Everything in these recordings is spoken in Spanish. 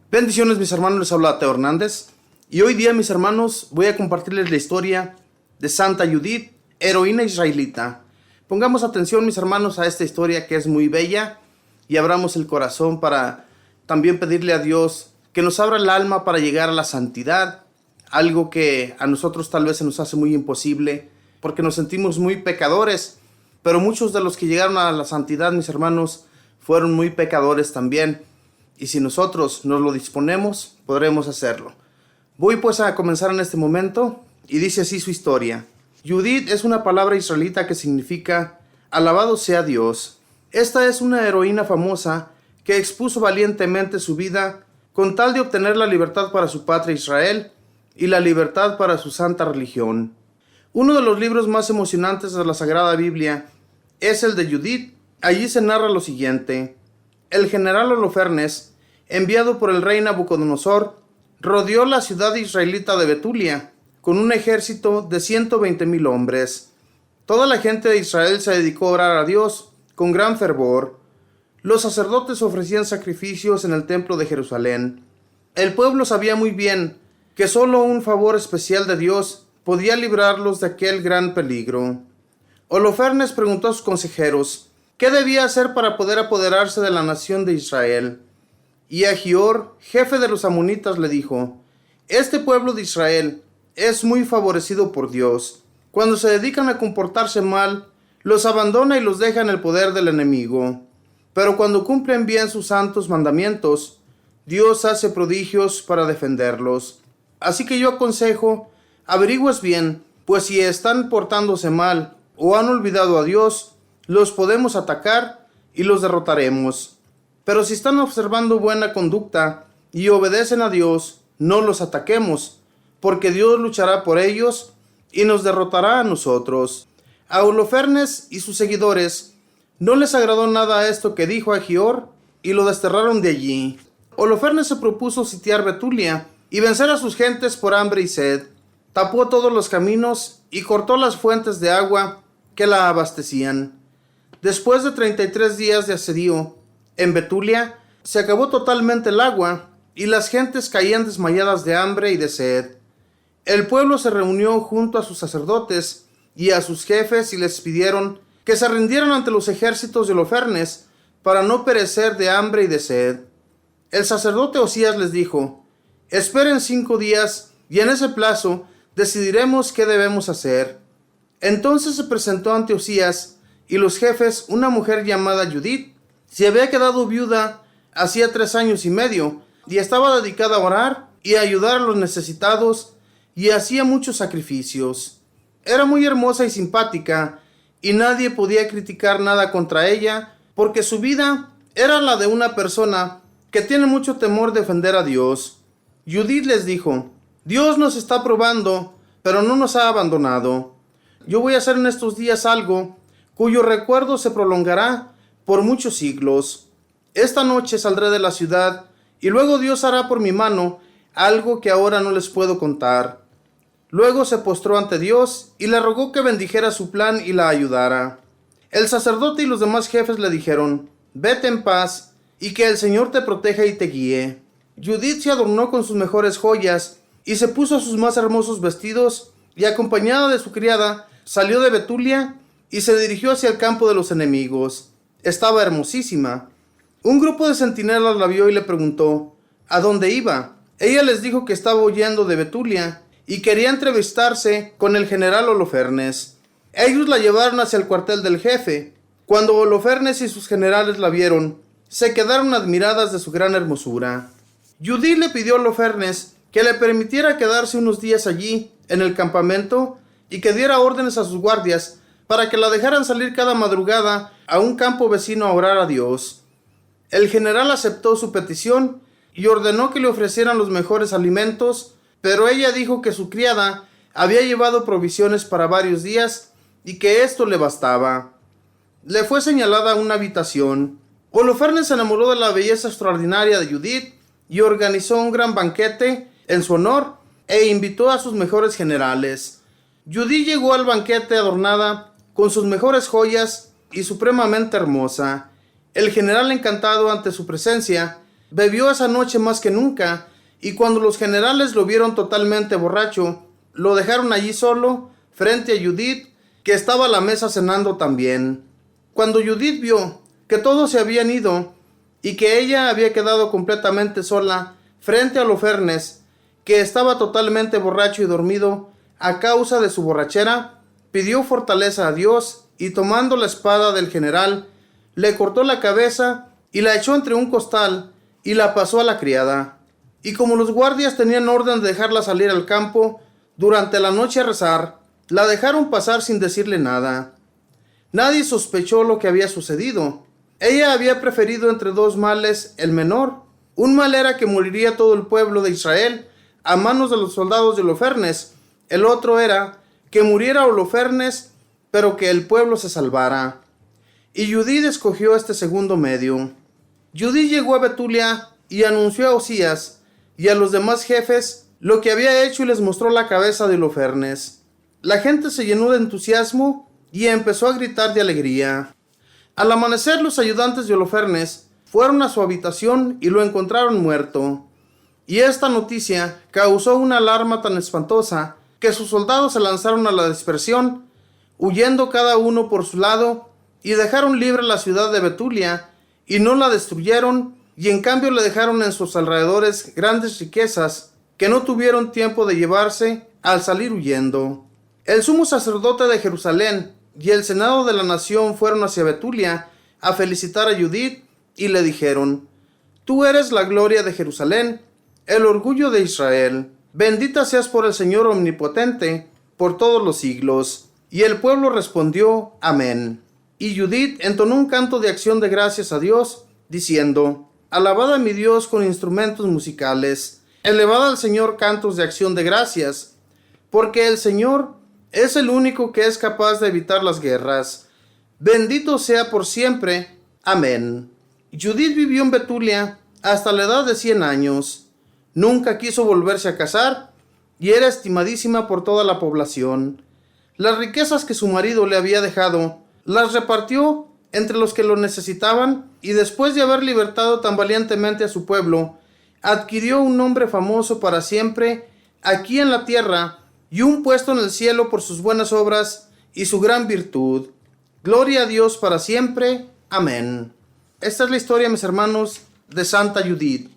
Bendiciones, mis hermanos, les habla Teo Hernández y hoy día, mis hermanos, voy a compartirles la historia de Santa Judith, heroína israelita. Pongamos atención, mis hermanos, a esta historia que es muy bella y abramos el corazón para también pedirle a Dios que nos abra el alma para llegar a la santidad, algo que a nosotros tal vez se nos hace muy imposible porque nos sentimos muy pecadores, pero muchos de los que llegaron a la santidad, mis hermanos, fueron muy pecadores también. Y si nosotros nos lo disponemos, podremos hacerlo. Voy pues a comenzar en este momento y dice así su historia. Judith es una palabra israelita que significa alabado sea Dios. Esta es una heroína famosa que expuso valientemente su vida con tal de obtener la libertad para su patria Israel y la libertad para su santa religión. Uno de los libros más emocionantes de la Sagrada Biblia es el de Judith. Allí se narra lo siguiente. El general Holofernes, enviado por el rey Nabucodonosor, rodeó la ciudad israelita de Betulia con un ejército de 120,000 hombres. Toda la gente de Israel se dedicó a orar a Dios con gran fervor. Los sacerdotes ofrecían sacrificios en el templo de Jerusalén. El pueblo sabía muy bien que solo un favor especial de Dios podía librarlos de aquel gran peligro. Holofernes preguntó a sus consejeros ¿qué debía hacer para poder apoderarse de la nación de Israel? Y Ahior, jefe de los amonitas, le dijo: este pueblo de Israel es muy favorecido por Dios. Cuando se dedican a comportarse mal, los abandona y los deja en el poder del enemigo. Pero cuando cumplen bien sus santos mandamientos, Dios hace prodigios para defenderlos. Así que yo aconsejo, averigües bien, pues si están portándose mal o han olvidado a Dios, los podemos atacar y los derrotaremos. Pero si están observando buena conducta y obedecen a Dios, no los ataquemos, porque Dios luchará por ellos y nos derrotará a nosotros. A Holofernes y sus seguidores no les agradó nada esto que dijo Ahior y lo desterraron de allí. Holofernes se propuso sitiar Betulia y vencer a sus gentes por hambre y sed. Tapó todos los caminos y cortó las fuentes de agua que la abastecían. Después de 33 días de asedio en Betulia, se acabó totalmente el agua y las gentes caían desmayadas de hambre y de sed. El pueblo se reunió junto a sus sacerdotes y a sus jefes y les pidieron que se rindieran ante los ejércitos de Holofernes para no perecer de hambre y de sed. El sacerdote Osías les dijo: esperen 5 días y en ese plazo decidiremos qué debemos hacer. Entonces se presentó ante Osías y los jefes una mujer llamada Judith. Se había quedado viuda hacía 3 años y medio y estaba dedicada a orar y a ayudar a los necesitados y hacía muchos sacrificios. Era muy hermosa y simpática y nadie podía criticar nada contra ella porque su vida era la de una persona que tiene mucho temor de ofender a Dios. Judith les dijo: Dios nos está probando, pero no nos ha abandonado. Yo voy a hacer en estos días algo cuyo recuerdo se prolongará por muchos siglos. Esta noche saldré de la ciudad y luego Dios hará por mi mano algo que ahora no les puedo contar. Luego se postró ante Dios y le rogó que bendijera su plan y la ayudara. El sacerdote y los demás jefes le dijeron: vete en paz y que el Señor te proteja y te guíe. Judith se adornó con sus mejores joyas y se puso sus más hermosos vestidos y acompañada de su criada salió de Betulia y se dirigió hacia el campo de los enemigos. Estaba hermosísima. Un grupo de centinelas la vio y le preguntó ¿a dónde iba? Ella les dijo que estaba huyendo de Betulia y quería entrevistarse con el general Holofernes. Ellos la llevaron hacia el cuartel del jefe. Cuando Holofernes y sus generales la vieron, se quedaron admiradas de su gran hermosura. Judith le pidió a Holofernes que le permitiera quedarse unos días allí, en el campamento, y que diera órdenes a sus guardias para que la dejaran salir cada madrugada a un campo vecino a orar a Dios. El general aceptó su petición y ordenó que le ofrecieran los mejores alimentos, pero ella dijo que su criada había llevado provisiones para varios días y que esto le bastaba. Le fue señalada una habitación. Holofernes se enamoró de la belleza extraordinaria de Judith y organizó un gran banquete en su honor e invitó a sus mejores generales. Judith llegó al banquete adornada con sus mejores joyas y supremamente hermosa. El general, encantado ante su presencia, Bebió esa noche más que nunca, y cuando los generales lo vieron totalmente borracho, lo dejaron allí solo, frente a Judith, que estaba a la mesa cenando también. Cuando Judith vio que todos se habían ido, y que ella había quedado completamente sola, frente a Holofernes, que estaba totalmente borracho y dormido a causa de su borrachera, pidió fortaleza a Dios, y tomando la espada del general, le cortó la cabeza y la echó entre un costal, y la pasó a la criada. Y como los guardias tenían orden de dejarla salir al campo durante la noche a rezar, la dejaron pasar sin decirle nada. Nadie sospechó lo que había sucedido. Ella había preferido entre dos males el menor. Un mal era que moriría todo el pueblo de Israel a manos de los soldados de Holofernes. El otro era que muriera Holofernes, pero que el pueblo se salvara. Y Judith escogió este segundo medio. Judith llegó a Betulia y anunció a Osías y a los demás jefes lo que había hecho y les mostró la cabeza de Holofernes. La gente se llenó de entusiasmo y empezó a gritar de alegría. Al amanecer, los ayudantes de Holofernes fueron a su habitación y lo encontraron muerto. Y esta noticia causó una alarma tan espantosa que sus soldados se lanzaron a la dispersión, huyendo cada uno por su lado, y dejaron libre la ciudad de Betulia, y no la destruyeron, y en cambio le dejaron en sus alrededores grandes riquezas que no tuvieron tiempo de llevarse al salir huyendo. El sumo sacerdote de Jerusalén y el senado de la nación fueron hacia Betulia a felicitar a Judith y le dijeron: «Tú eres la gloria de Jerusalén, el orgullo de Israel. Bendita seas por el Señor omnipotente, por todos los siglos». Y el pueblo respondió: «Amén». Y Judith entonó un canto de acción de gracias a Dios, diciendo: «Alabad a mi Dios con instrumentos musicales, elevad al Señor cantos de acción de gracias, porque el Señor es el único que es capaz de evitar las guerras. Bendito sea por siempre. Amén». Judith vivió en Betulia hasta la edad de 100 años. Nunca quiso volverse a casar y era estimadísima por toda la población. Las riquezas que su marido le había dejado las repartió entre los que lo necesitaban, y después de haber libertado tan valientemente a su pueblo, adquirió un nombre famoso para siempre aquí en la tierra y un puesto en el cielo por sus buenas obras y su gran virtud. Gloria a Dios para siempre. Amén. Esta es la historia, mis hermanos, de Santa Judith,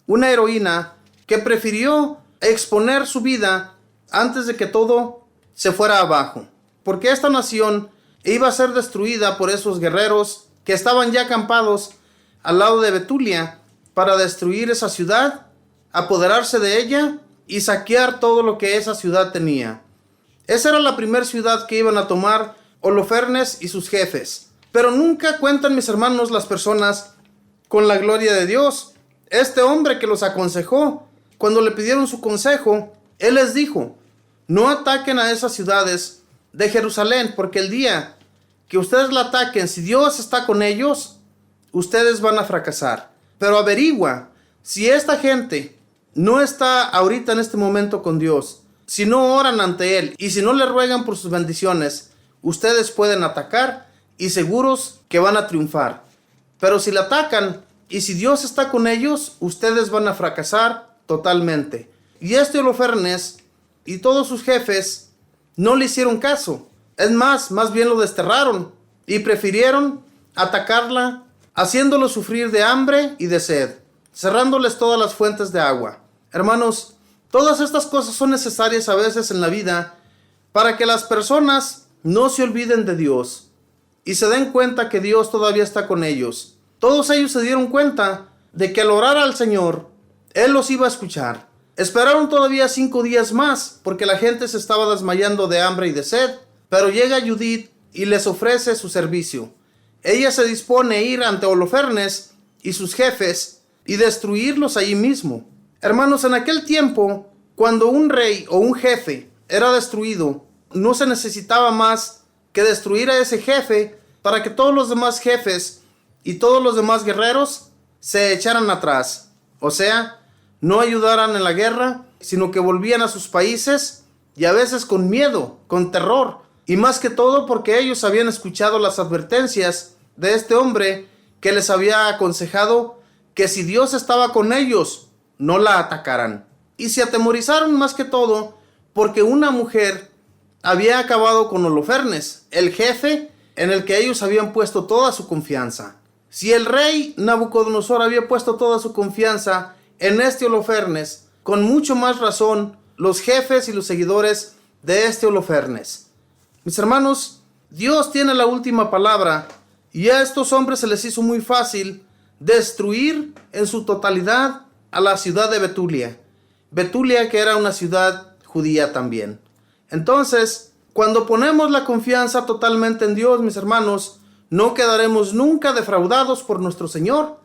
una heroína que prefirió exponer su vida antes de que todo se fuera abajo, porque esta nación iba a ser destruida por esos guerreros que estaban ya acampados al lado de Betulia para destruir esa ciudad, apoderarse de ella y saquear todo lo que esa ciudad tenía. Esa era la primera ciudad que iban a tomar Holofernes y sus jefes. Pero nunca cuentan, mis hermanos, las personas con la gloria de Dios. Este hombre que los aconsejó, cuando le pidieron su consejo, él les dijo: no ataquen a esas ciudades de Jerusalén, porque el día que ustedes la ataquen, si Dios está con ellos, ustedes van a fracasar. Pero averigua si esta gente no está ahorita en este momento con Dios, si no oran ante Él y si no le ruegan por sus bendiciones, ustedes pueden atacar y seguros que van a triunfar. Pero si la atacan y si Dios está con ellos, ustedes van a fracasar totalmente. Y este Holofernes y todos sus jefes no le hicieron caso. Es más bien lo desterraron y prefirieron atacarla, haciéndolo sufrir de hambre y de sed, cerrándoles todas las fuentes de agua. Hermanos, todas estas cosas son necesarias a veces en la vida para que las personas no se olviden de Dios y se den cuenta que Dios todavía está con ellos. Todos ellos se dieron cuenta de que al orar al Señor, Él los iba a escuchar. Esperaron todavía 5 días más porque la gente se estaba desmayando de hambre y de sed, pero llega Judith y les ofrece su servicio. Ella se dispone a ir ante Holofernes y sus jefes y destruirlos allí mismo. Hermanos, en aquel tiempo, cuando un rey o un jefe era destruido, no se necesitaba más que destruir a ese jefe para que todos los demás jefes y todos los demás guerreros se echaran atrás. O sea, no ayudaran en la guerra, sino que volvían a sus países, y a veces con miedo, con terror, y más que todo porque ellos habían escuchado las advertencias de este hombre que les había aconsejado que si Dios estaba con ellos, no la atacaran. Y se atemorizaron más que todo porque una mujer había acabado con Holofernes, el jefe en el que ellos habían puesto toda su confianza. Si el rey Nabucodonosor había puesto toda su confianza en este Holofernes, con mucho más razón los jefes y los seguidores de este Holofernes. Mis hermanos, Dios tiene la última palabra y a estos hombres se les hizo muy fácil destruir en su totalidad a la ciudad de Betulia. Betulia, que era una ciudad judía también. Entonces, cuando ponemos la confianza totalmente en Dios, mis hermanos, no quedaremos nunca defraudados por nuestro Señor.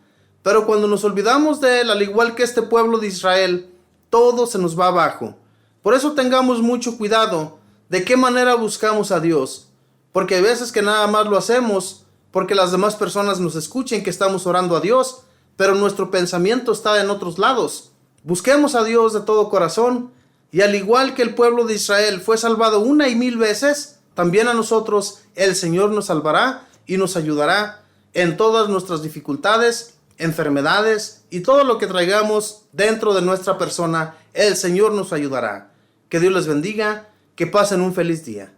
Pero cuando nos olvidamos de Él, al igual que este pueblo de Israel, todo se nos va abajo. Por eso tengamos mucho cuidado de qué manera buscamos a Dios. Porque hay veces que nada más lo hacemos porque las demás personas nos escuchen que estamos orando a Dios, pero nuestro pensamiento está en otros lados. Busquemos a Dios de todo corazón, y al igual que el pueblo de Israel fue salvado 1 y 1000 veces, también a nosotros el Señor nos salvará y nos ayudará en todas nuestras dificultades, enfermedades y todo lo que traigamos dentro de nuestra persona. El Señor nos ayudará. Que Dios les bendiga, que pasen un feliz día.